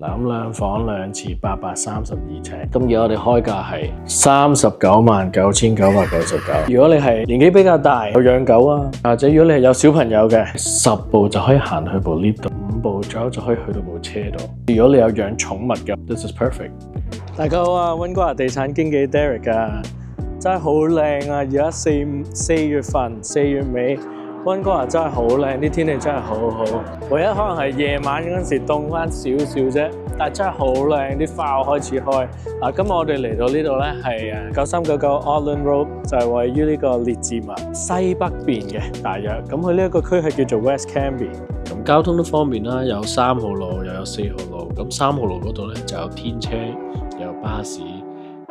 嗱，咁兩房兩廁832尺，咁而家我哋開價係39,999。如果你係年紀比較大，有養狗啊，或者如果你係有小朋友嘅，10步就可以行去部 lift 度，5步左右就可以去到部車度。如果你有養寵物嘅 ，this is perfect。大家好啊，溫哥華地產經紀 Derek 啊，真係好靚啊！而家4月份4月尾。溫哥華真係好靚，啲天氣真係好好。唯一可能係夜晚嗰陣時凍翻少少啫，但係真係好靚，啲花開始開。今日我哋嚟到呢度咧係9399 Auckland Road， 就係位於呢個列治文西北邊嘅大約。咁佢呢一個區係叫做 West Cambie。咁交通都方便啦，有3號路又有4號路。咁3號路嗰度咧就有天車，又有巴士。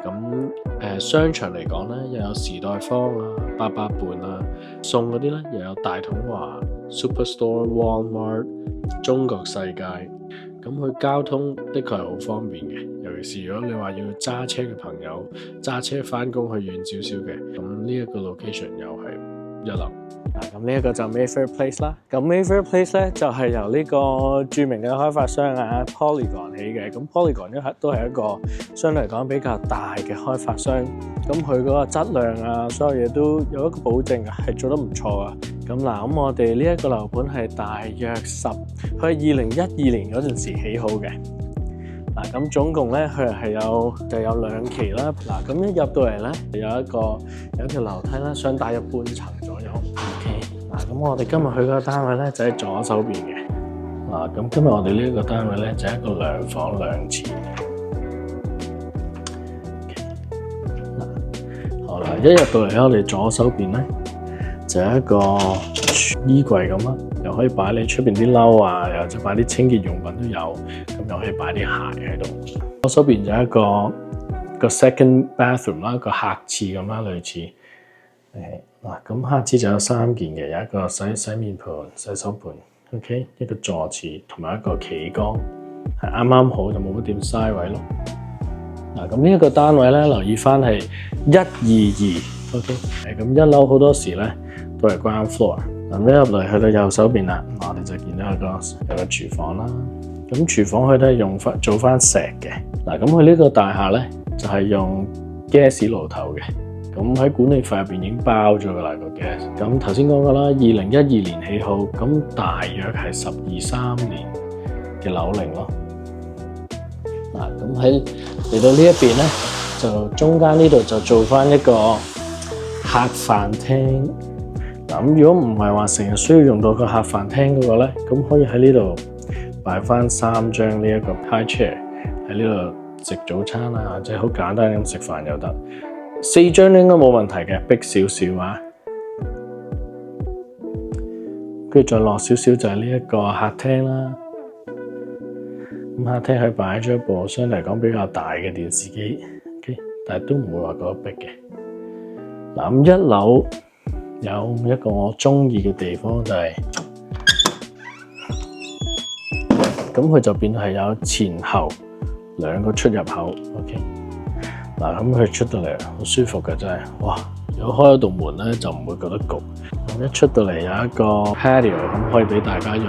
咁商場嚟講咧，又有時代坊啊、800伴啊，餸嗰啲咧又有大統華、Superstore、Walmart、中國世界。咁佢交通的確係好方便嘅，尤其是如果你話要揸車嘅朋友，揸車返工去遠少少嘅，咁呢一個 location 又係一流。咁呢一個就 Mayfair Place 啦。咁 Mayfair Place 咧就係由呢個著名嘅開發商Polygon 起嘅。咁 Polygon 都係一個相對嚟講比較大嘅開發商。咁佢嗰個質量啊，所有嘢都有一個保證啊，係做得唔錯啊。咁我哋呢一個樓盤係大約佢係2012年嗰陣時起好嘅。咁總共咧佢係有2期啦。咁一入到嚟咧有一條樓梯啦，上大約半層左右。咁我哋今日去嗰個單位咧就喺左手邊嘅。咁今日我哋呢一個單位咧就係一個2房2廁。好啦，一入到嚟我哋左手邊咧就係一個衣櫃咁啦，又可以擺你出邊啲褸啊，又或者擺啲清潔用品都有，咁又可以擺啲鞋喺度。左手邊就係一個 second bathroom 啦，個客廁咁啦，類似。咁客廁就有3件嘅，有一個洗面盤、洗手盤 ，OK， 一個坐廁同埋一個企缸，係啱啱好，就冇乜點嘥位咯。咁呢一個單位咧，留意翻係122，OK， 咁一樓好多時咧都係 ground floor。一入嚟去到右手邊啦，我哋就見到有個廚房啦。咁廚房佢都係做翻石嘅。咁佢呢個大廈咧就係用 gas 爐頭嘅。咁喺管理費入邊已經包咗噶啦個 gas。咁頭先講過啦，2012年起好，咁大約係12-13年嘅樓齡咯。咁喺嚟到呢一邊咧，就中間呢度就做翻一個客飯廳。咁如果唔係話成日需要用到個客飯廳嗰個咧，咁可以喺呢度擺翻3張呢一個 high chair 喺呢度食早餐啊，或者好簡單咁食飯又得。4張應該冇問題嘅，逼少少啊。跟住再落少少就係呢一個客廳啦。咁客廳佢擺咗一部相對嚟講比較大嘅電視機，OK， 但係都唔會話覺得逼嘅。咁一樓有一個我中意嘅地方就係，咁佢就變係有前後2個出入口 ，OK。咁佢出到嚟好舒服嘅真係，哇！如果開咗道門咧就唔會覺得焗。咁一出到嚟有一個 patio 咁可以俾大家用。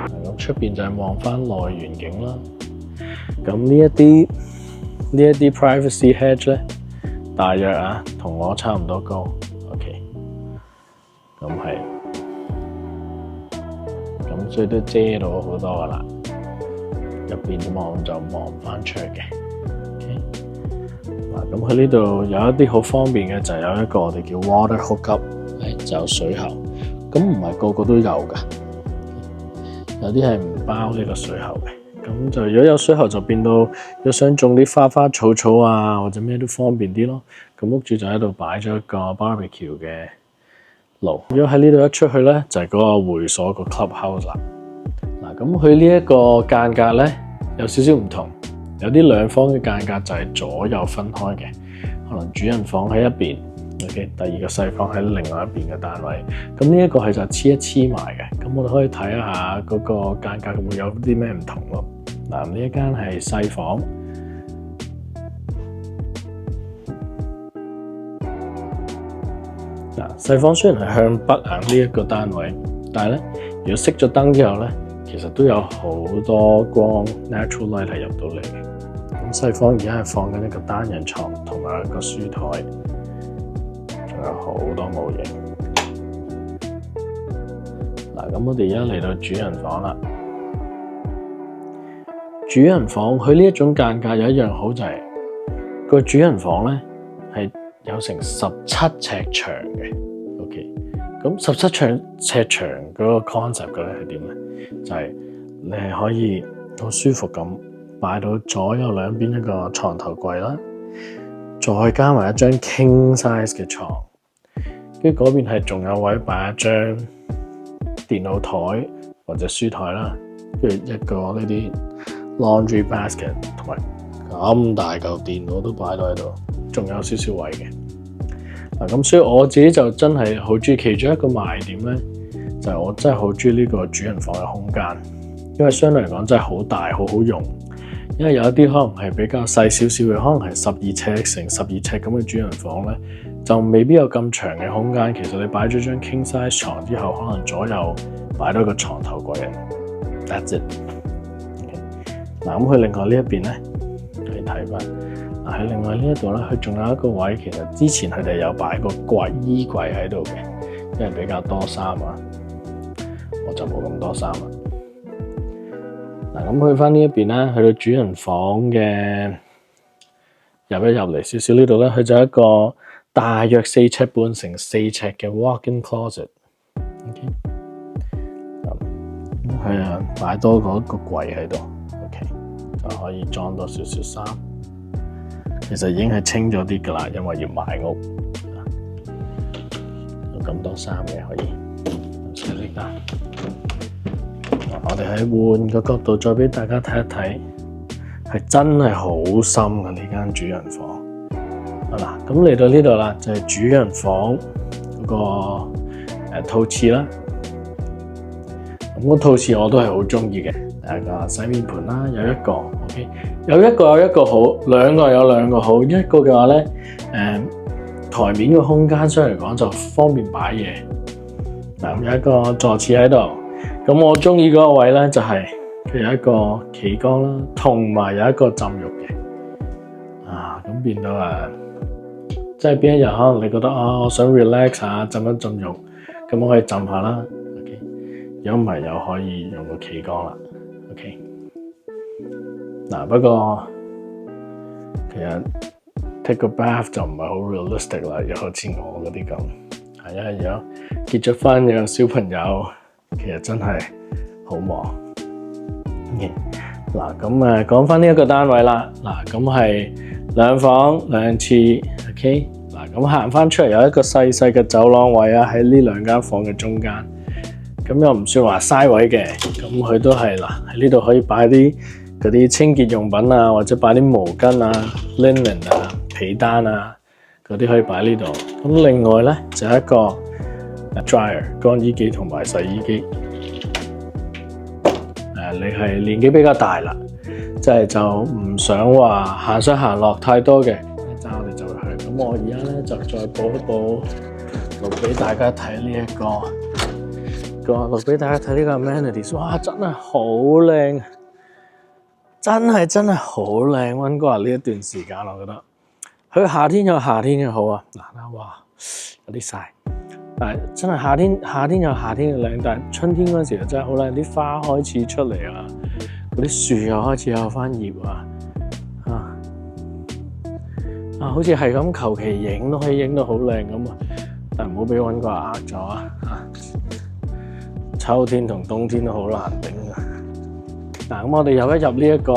咁出邊就係望翻內園景啦。咁呢一啲 privacy hedge 咧，大約同我差唔多高。OK。咁所以都遮到好多噶啦。入邊望就望翻出嘅。咁佢呢度有一啲好方便嘅，就有一個我哋叫 water hookup， 就有水喉。咁唔係個個都有㗎，有啲係唔包呢個水喉嘅。咁就如果有水喉就變到，如果想種啲花花草草啊或者咩都方便啲咯。咁屋主就喺度擺咗一個 barbecue 嘅爐。如果喺呢度一出去咧，就係嗰個會所個 clubhouse 啦。咁佢呢一個間隔咧有少少唔同。有啲2房嘅間隔就係左右分開嘅，可能主人房喺一邊 ，OK， 第2個細房喺另外一邊嘅單位。咁呢一個係就黐一黐埋嘅，咁我哋可以睇下嗰個間隔會有啲咩唔同咯。呢一間係細房，細房雖然係向北呢一個單位，但係咧，如果熄咗燈之後咧，其實都有好多光 natural light 係入到嚟嘅。咁西方而家係放緊一個單人床同埋一個書台，仲有好多模型。嗱，咁我哋而家嚟到主人房啦。主人房佢呢一種間隔有一樣好就係、個主人房咧係有成17尺長嘅。OK， 咁17尺長嗰個 concept 嘅咧係點咧？就係、你係可以好舒服咁擺到左右兩邊一個床頭櫃啦，再加埋一張 king size 嘅床，跟住嗰邊係仲有位擺一張電腦台或者書台啦，跟住一個呢啲 laundry basket 同埋咁大嚿電腦都擺到喺度，仲有少少位嘅。咁所以我自己就真係好中意，其中一個賣點咧，就係我真係好中意呢個主人房嘅空間，因為相對嚟講真係好大，好好用。因為有一啲可能係比較細少少嘅，可能係12尺乘12尺咁嘅主人房咧，就未必有咁長嘅空間。其實你擺咗張 king size 床之後，可能左右擺多個床頭櫃。That's it。嗱，咁佢另外呢一邊咧，你睇翻。嗱，喺另外呢一度咧，佢仲有一個位，其實之前佢哋有擺個衣櫃喺度嘅，因為比較多衫啊，我就冇咁多衫啦。嗱，咁去翻呢一邊咧，去到主人房嘅入嚟少少呢度咧，佢就一個大約4尺半乘4尺嘅 walk-in closet。OK， 咁佢啊擺多個櫃喺度 ，OK， 就可以裝多少少衫。其實已經係清咗啲噶啦，因為要買屋，有咁多衫嘅可以唔使拎啦。我哋喺換個角度再俾大家睇一睇，係真係好深嘅呢間主人房。好啦，咁嚟到呢度啦，就係主人房嗰個套廁啦。咁個套廁我都係好中意嘅，第一個洗面盤啦，有一個 OK， 有一個好，兩個有兩個好。一個嘅話咧，台面嘅空間相對嚟講就方便擺嘢。嗱，有一個坐廁喺度。咁我中意嗰個位咧，就係佢有一個企缸啦，同埋有一個浸浴嘅。咁變到即係邊一日可能你覺得我想 relax 下，浸一浸浴，咁我可以浸下啦。OK， 如果唔係又可以用個企缸啦。OK， 不過其實 take a bath 就唔係好 realistic 啦，又好似我嗰啲咁。因為如果結咗婚有小朋友，其實真係好忙。嗱，咁講翻呢一個單位啦。嗱，咁係2房2廁。OK， 嗱，咁行翻出嚟有一個細細嘅走廊位啊，喺呢兩間房嘅中間。咁又唔算話嘥位嘅，咁佢都係喺呢度可以擺啲嗰啲清潔用品啊，或者擺啲毛巾啊、linen 啊、被單啊嗰啲可以擺呢度。咁另外咧就一個 dryer 乾衣機同埋洗衣機。你係年紀比較大啦，即係就唔想話行上行落太多嘅，一陣我哋就會去。咁我而家咧就再補一補錄俾大家睇呢一個錄俾大家睇呢個 amenities。哇，真係好靚，真係好靚。溫哥華呢一段時間，我覺得佢夏天有夏天嘅好啊。嗱，哇，有啲曬。但係真係夏天有夏天嘅靚，但係春天嗰時就真係好靚，啲花開始出嚟啊，嗰啲樹又開始有翻葉好似係咁求其影都可以影到好靚咁啊！但係唔好俾溫哥華呃咗啊！秋天同冬天都好難頂啊！嗱，咁我哋入呢一個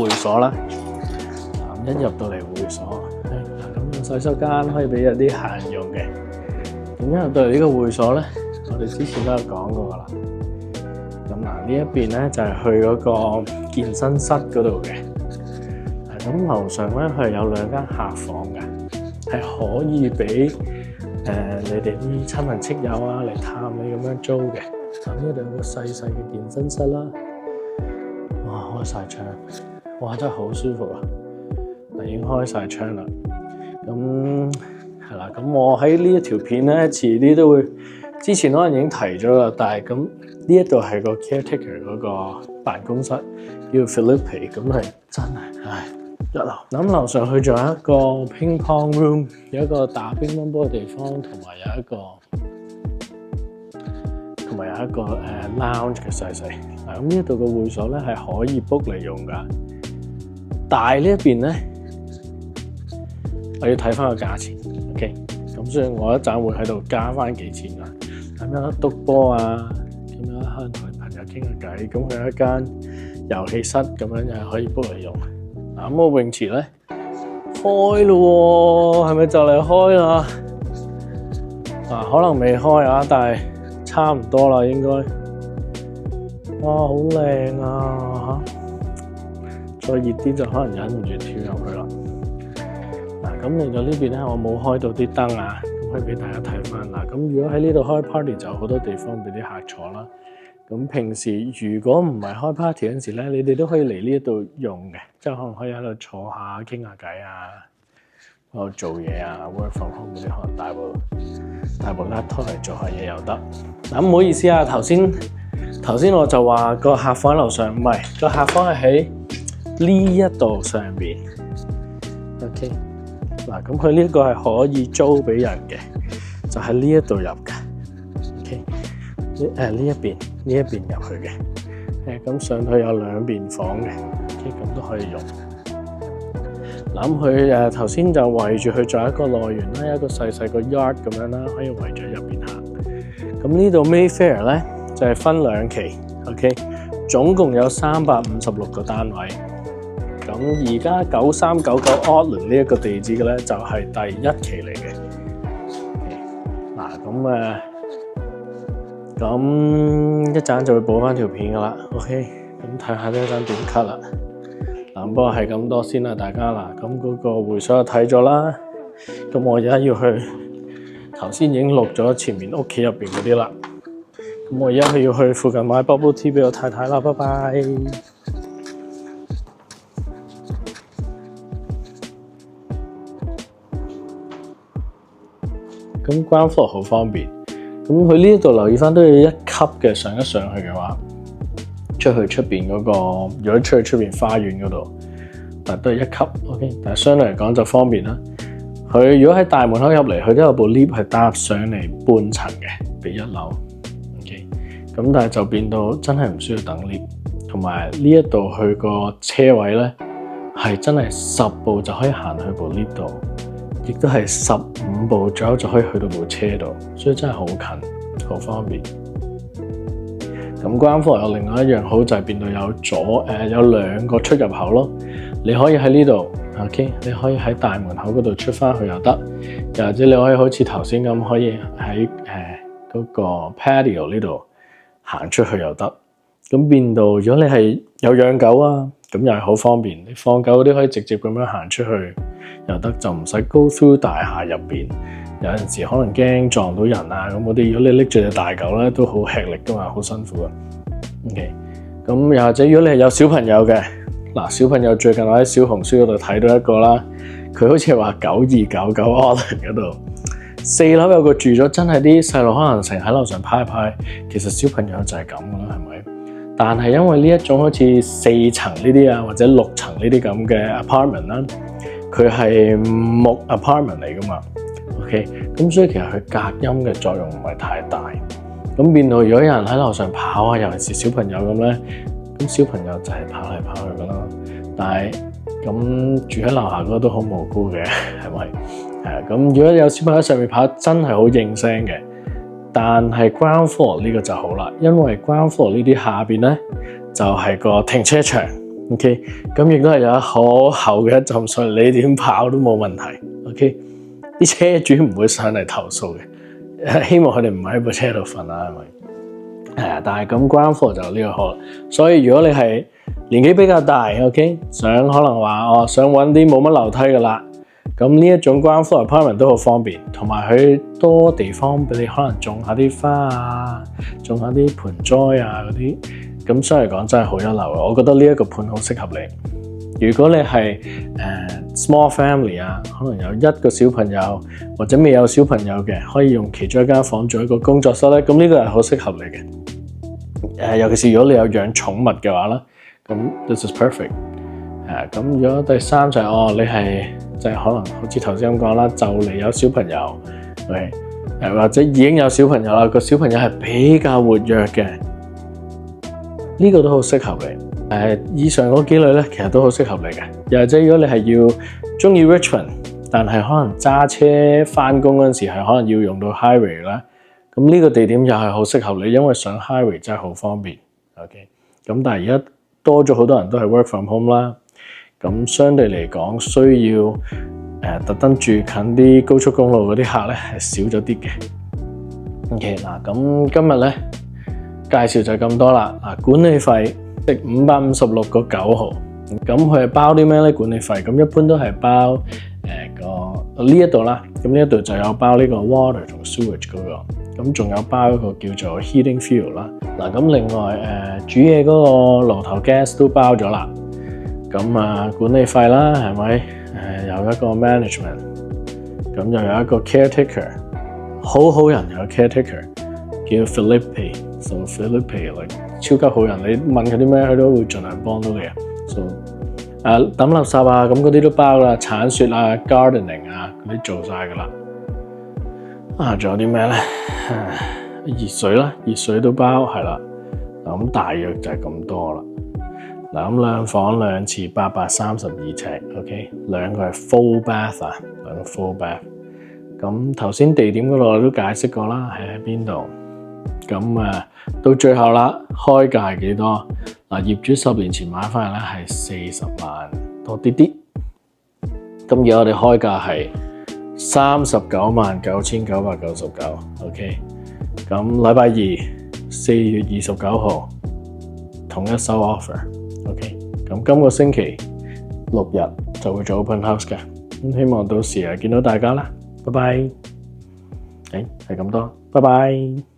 會所啦。一入到嚟會所，咁洗手間可以俾一啲客人用嘅。咁一入到嚟呢個會所咧，我哋之前都有講過啦。咁呢一邊咧就係去嗰個健身室嗰度嘅。咁樓上咧佢係有2間客房嘅，係可以俾你哋啲親朋戚友啊嚟探你咁樣租嘅。呢度有個細細嘅健身室啦，哇，開晒窗，哇，真係好舒服啊！已經開晒窗啦。咁係啦，咁我喺呢一條片咧，遲啲都會，之前可能已經提咗啦，但係咁呢呢一度係個 caretaker 嗰個辦公室，叫 Philippe， 咁係真係一流。咁樓上去仲有一個乒乓 room， 有一個打乒乓波嘅地方，同埋有一個 lounge 嘅細細。咁呢一度嘅會所咧係可以 book 嚟用㗎，大呢一邊咧，我要睇翻個價錢。OK， 咁所以我一陣會喺度加翻幾錢啦。咁樣篤波啊，咁樣可能同朋友傾下偈。咁佢有一間遊戲室咁樣又可以 book 嚟用。咁個泳池咧開咯喎，係咪就嚟開啦？可能未開啊，但係差唔多啦應該。哇，好靚啊！再熱啲就可能忍唔住跳入去啦。咁嚟到呢邊咧，我冇開到啲燈啊，咁可以俾大家睇翻啦。咁如果喺呢度開 party 就有好多地方俾啲客坐啦。咁平時如果唔係開 party 嗰陣時咧，你哋都可以嚟呢一度用嘅，即係可能可以喺度坐下傾下偈啊，喺度做嘢啊 ，work from home 嗰啲可能帶部 laptop 嚟做下嘢又得。唔好意思啊，頭先我就話個客房喺樓上，唔係，個客房係喺呢一度上邊。OK， 咁佢呢個係可以租俾人嘅，就喺呢一度入嘅。OK， 呢一邊入去嘅。咁上去有兩邊房嘅。OK， 咁都可以用。咁佢頭先就圍住佢做一個內園啦，有一個細個 yard 咁樣啦，可以圍住入邊行。咁呢度 Mayfair 咧就係分兩期 ，OK， 總共有356個單位。咁而家9399 Auckland 呢一個地址嘅咧就係第一期嚟嘅。咁一陣就會補翻條片噶啦 ，OK， 咁睇下呢一陣點 cut 啦。不過係咁多先啦，大家啦。咁嗰個會所就睇咗啦。咁我而家要去，頭先已經錄咗前面屋企入邊嗰啲啦。咁我而家要去附近買 bubble tea 俾我太太啦，拜拜。咁 ground floor 好方便。咁佢呢度留意翻都要一級嘅，上去嘅話，出去出邊嗰個，如果出去出邊花園嗰度，但都係一級 ，OK。但係相對嚟講就方便啦。佢如果喺大門口入嚟，佢都有部 lift 係搭上嚟半層嘅，俾一樓 ，OK。咁但係就變到真係唔需要等 lift，同埋呢一度去個車位咧係真係10步就可以行去部 lift 度。亦都係15步左右就可以去到部車度，所以真係好近，好方便。咁ground floor有另外一樣好就係變到有兩個出入口咯。你可以喺呢度 ，OK， 你可以喺大門口嗰度出翻去又得，又或者你可以好似頭先咁，可以喺嗰個 patio 呢度行出去又得。咁變到如果你係有養狗啊，咁又係好方便。你放狗嗰啲可以直接咁樣行出去又得，就唔使 go through 大廈入邊。有陣時可能驚撞到人啊咁嗰啲，如果你拎住隻大狗咧，都好吃力噶嘛，好辛苦啊。OK， 咁又或者如果你係有小朋友嘅，小朋友最近我喺小紅書嗰度睇到一個啦，佢好似係話9299 Auckland 嗰度4樓有個住咗，真係啲細路可能成日喺樓上拍一拍，其實小朋友就係咁噶啦，係咪？但係因為呢一種好似4層呢啲啊，或者6層呢啲咁嘅 apartment 啦，佢係木 apartment 嚟噶嘛 ，OK， 咁所以其實佢隔音嘅作用唔係太大，咁變到如果有人喺樓上跑啊，尤其是小朋友咁咧，咁小朋友就係跑嚟跑去噶啦，但係咁住喺樓下嗰個都好無辜嘅，係咪？咁如果有小朋友喺上面跑，真係好應聲嘅。但係 ground floor 呢個就好啦，因為 ground floor 呢啲下邊咧就係個停車場 ，OK， 咁亦都係有好厚嘅一浸水，你點跑都冇問題 ，OK， 啲車主唔會上嚟投訴嘅，希望佢哋唔喺部車度瞓啦，係咪？但係咁 ground floor 就呢個好啦，所以如果你係年紀比較大 ，OK， 想可能話想揾啲冇乜樓梯嘅啦。咁呢一種 ground floor apartment 都好方便，同埋佢多地方俾你可能種下啲花啊，種下啲盆栽啊嗰啲，咁所以嚟講真係好一流嘅。我覺得呢一個盤好適合你。如果你係small family 啊，可能有一個小朋友或者未有小朋友嘅，可以用其中一間房做一個工作室咧，咁呢個係好適合你嘅。尤其是如果你有養寵物嘅話啦，咁 this is perfect。咁如果第三就係你係就係可能好似頭先咁講啦，就嚟有小朋友，或者已經有小朋友啦，個小朋友係比較活躍嘅，呢個都好適合你。以上嗰幾類咧，其實都好適合你嘅。又或者如果你係要中意 Richmond，但係可能揸車返工嗰陣時係可能要用到 highway 啦，咁呢個地點又係好適合你，因為上 highway 真係好方便。OK， 咁但係而家多咗好多人都係 work from home 啦。咁相對嚟講，需要特登住近啲高速公路嗰啲客咧係少咗啲嘅。OK， 嗱，咁今日咧介紹就係咁多啦。管理費值556個9毫，咁佢係包啲咩咧？管理費咁一般都係包呢一度啦。咁呢一度就有包呢個 water 同 sewage 嗰個，咁仲有包一個叫做 heating fuel 啦。嗱，咁另外煮嘢嗰個爐頭 gas 都包咗啦。咁管理費啦，係咪？有一個 management， 咁又有一個 caretaker， 好人有 caretaker， 叫 Philippe，so Philippe 超級好人，你問佢啲咩，佢都會盡量幫到你啊。so 抌垃圾啊，咁嗰啲都包啦，鏟雪啊 ，gardening 啊，嗰啲做晒噶啦。仲有啲咩咧？熱水啦，熱水都包，係啦。咁大約就係咁多啦。咁兩房兩廁832尺 ，OK， 兩個係 full bath 啊，兩個 full bath。咁頭先地點嗰度我都解釋過啦，係喺邊度。咁到最後啦，開價係幾多？業主10年前買翻嚟咧係40萬多啲啲。咁而家我哋開價係399999 ，OK。咁禮拜二4月29號統一收 offer。OK， 咁今個星期6日就會做 open house 嘅，咁希望到時見到大家啦，拜拜。係咁多，拜拜。